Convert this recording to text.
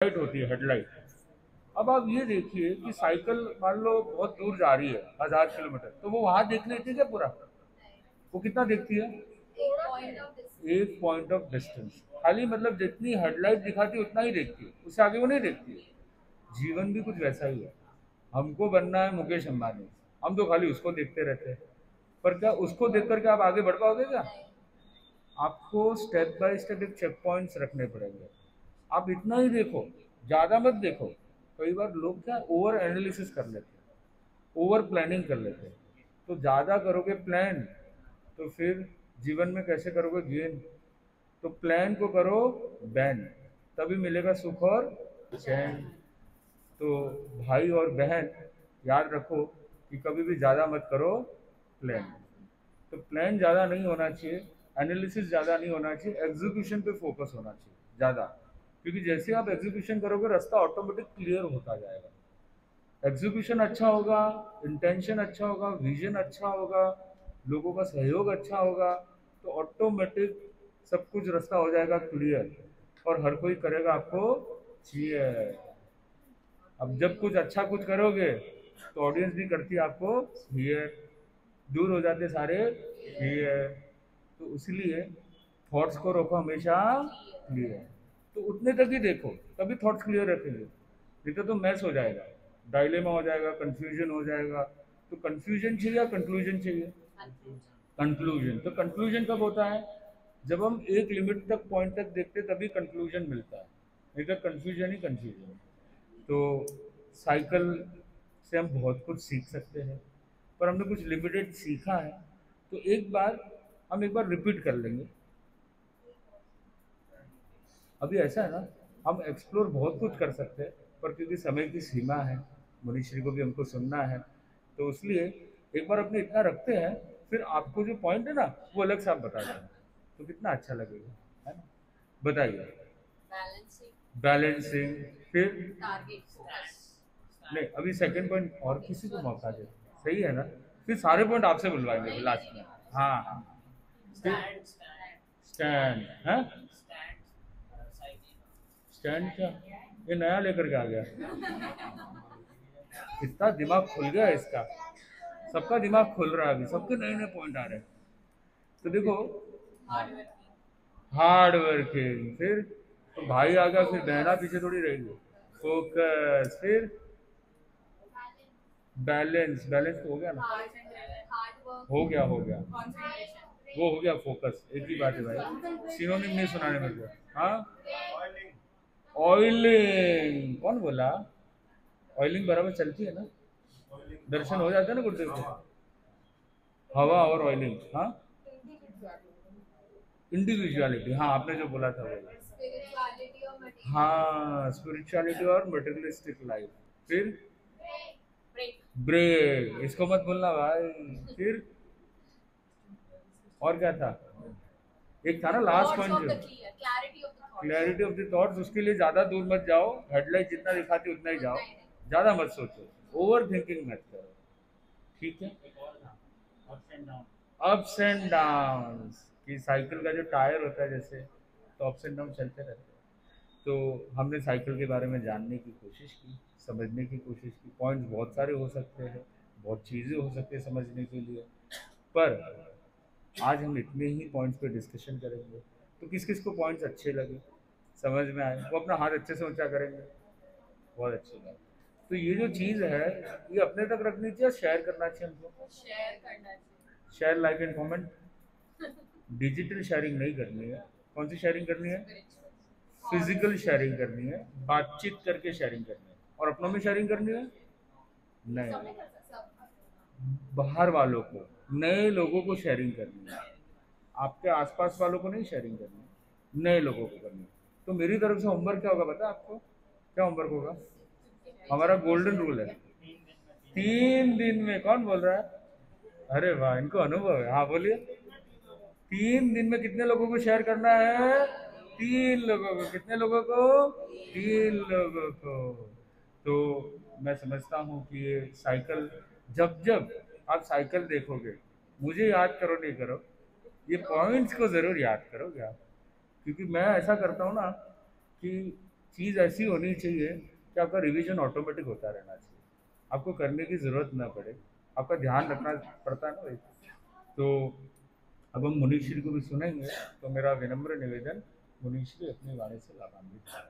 Light होती है, headlight. अब आप ये देखिए कि साइकिल मान लो बहुत दूर जा रही है 1000 किलोमीटर, तो वो वहां देख लेती है क्या पूरा? वो कितना देखती है? एक पॉइंट ऑफ डिस्टेंस खाली, मतलब जितनी हेडलाइट दिखाती है उतना ही देखती है, उससे आगे वो नहीं देखती है। जीवन भी कुछ वैसा ही है। हमको बनना है मुकेश अंबानी, हम तो खाली उसको देखते रहते हैं। पर क्या उसको देख करके आप आगे बढ़ पाओगे क्या? आपको स्टेप बाय स्टेप एक चेक पॉइंट्स रखने पड़ेंगे। आप इतना ही देखो, ज़्यादा मत देखो। कई बार लोग क्या ओवर एनालिसिस कर लेते हैं, ओवर प्लानिंग कर लेते हैं। तो ज़्यादा करोगे प्लान, तो फिर जीवन में कैसे करोगे गेन? तो प्लान को करो बैन, तभी मिलेगा सुख और चैन। तो भाई और बहन, याद रखो कि कभी भी ज़्यादा मत करो प्लान। तो प्लान ज़्यादा नहीं होना चाहिए, एनालिसिस ज़्यादा नहीं होना चाहिए, एग्जीक्यूशन पे फोकस होना चाहिए ज़्यादा। क्योंकि जैसे आप एग्जीक्यूशन करोगे रास्ता ऑटोमेटिक क्लियर होता जाएगा। एग्जीक्यूशन अच्छा होगा, इंटेंशन अच्छा होगा, विजन अच्छा होगा, लोगों का सहयोग अच्छा होगा, तो ऑटोमेटिक सब कुछ रास्ता हो जाएगा क्लियर, और हर कोई करेगा आपको चीयर। अब जब कुछ अच्छा कुछ करोगे तो ऑडियंस भी करती है आपको हियर, दूर हो जाते सारे हियर। तो इसलिए थॉट्स को रखो हमेशा क्लियर। तो उतने तक ही देखो, तभी थॉट्स क्लियर रखेंगे, नहीं तो मैस हो जाएगा, डायलेमा हो जाएगा, कंफ्यूजन हो जाएगा। तो कंफ्यूजन चाहिए या कंक्लूजन चाहिए? कंक्लूजन। तो कंक्लूजन कब होता है? जब हम एक लिमिट तक, पॉइंट तक देखते तभी कंक्लूजन मिलता है, नहीं तो कंफ्यूजन ही कंफ्यूजन। तो साइकिल से हम बहुत कुछ सीख सकते हैं, पर हमने कुछ लिमिटेड सीखा है। तो एक बार रिपीट कर लेंगे। अभी ऐसा है ना, हम एक्सप्लोर बहुत कुछ कर सकते हैं, पर क्योंकि समय की सीमा है, मनीषरी को भी हमको सुनना है, तो इसलिए एक बार अपने इतना रखते हैं। फिर आपको जो पॉइंट है ना, वो अलग से आप बता दें, तो कितना अच्छा लगेगा, है ना? बताइए। बैलेंसिंग, फिर नहीं, अभी सेकंड पॉइंट और किसी को मौका दे, सही है ना? फिर सारे पॉइंट आपसे बुलवाएंगे लास्ट में। हाँ हाँ। स्टैंड है। स्टैंड क्या? ये नया लेकर के आ गया। इतना दिमाग खुल गया है इसका, सबका दिमाग खुल रहा है, अभी सबके नए नए पॉइंट आ रहे हैं। तो देखो, हार्ड वर्किंग, फिर तो भाई आ गया, फिर बहना पीछे थोड़ी रहेगी। फोकस, फिर बैलेंस। बैलेंस तो हो गया ना? हो गया, वो हो गया फोकस, एक ही बात है भाई, सिनोनिम नहीं सुनाने मेरे को। हाँ, ऑयलिंग कौन बोला? ऑयलिंग बराबर चलती है ना, दर्शन हो जाते हैं ना गुरुदेव के। हवा और ऑयलिंग, हाँ। इंडिविजुअलिटी, हाँ आपने जो बोला था वो। हाँ, स्पिरिचुअलिटी और मटेरियलिस्टिक लाइफ। फिर ब्रेक, इसको मत भूलना भाई। फिर और क्या था? एक था ना लास्ट पॉइंट जो क्लैरिटी ऑफ द थॉट्स, उसके लिए ज्यादा दूर मत जाओ, हेडलाइट जितना दिखाती उतना ही जाओ, ज्यादा मत सोचो, ओवर थिंकिंग मत करो। ठीक है। अप्स एंड डाउन, कि साइकिल का जो टायर होता है जैसे, तो अप्स एंड डाउन चलते रहते हैं। तो हमने साइकिल के बारे में जानने की कोशिश की, समझने की कोशिश की। पॉइंट्स बहुत सारे हो सकते हैं, बहुत चीज़ें हो सकती है समझने के लिए, पर आज हम इतने ही पॉइंट्स पे डिस्कशन करेंगे। तो किस किस को पॉइंट्स अच्छे लगे, समझ में आए, वो अपना हाथ अच्छे से ऊंचा करेंगे। बहुत अच्छी बात। तो ये जो चीज़ है, ये अपने तक रखनी चाहिए, शेयर करना चाहिए हमको। Share, like and comment. Digital sharing नहीं करनी है। कौन सी शेयरिंग करनी है? फिजिकल शेयरिंग करनी है, बातचीत करके शेयरिंग करनी है। और अपनों में शेयरिंग करनी है? नहीं, बाहर वालों को, नए लोगों को शेयरिंग करनी है। आपके आसपास वालों को नहीं शेयरिंग करनी है, नए लोगों को करनी है। तो मेरी तरफ से होमवर्क क्या होगा पता है आपको? क्या होमवर्क होगा? हमारा गोल्डन रूल है, 3 दिन में। कौन बोल रहा है? अरे वाह, इनको अनुभव है। हाँ बोलिए। 3 दिन में कितने लोगों को शेयर करना है? 3 लोगों को। कितने लोगों को? 3 लोगों को। तो मैं समझता हूँ कि ये साइकिल, जब जब आप साइकिल देखोगे, मुझे याद करो नहीं करो, ये पॉइंट्स को ज़रूर याद करोगे आप। क्योंकि मैं ऐसा करता हूँ ना कि चीज़ ऐसी होनी चाहिए कि आपका रिवीजन ऑटोमेटिक होता रहना चाहिए, आपको करने की ज़रूरत ना पड़े, आपका ध्यान रखना पड़ता है ना भाई। तो अब हम मुनीश्री को भी सुनेंगे, तो मेरा विनम्र निवेदन, मुनीश्री अपने गाने से लाभान्वित है।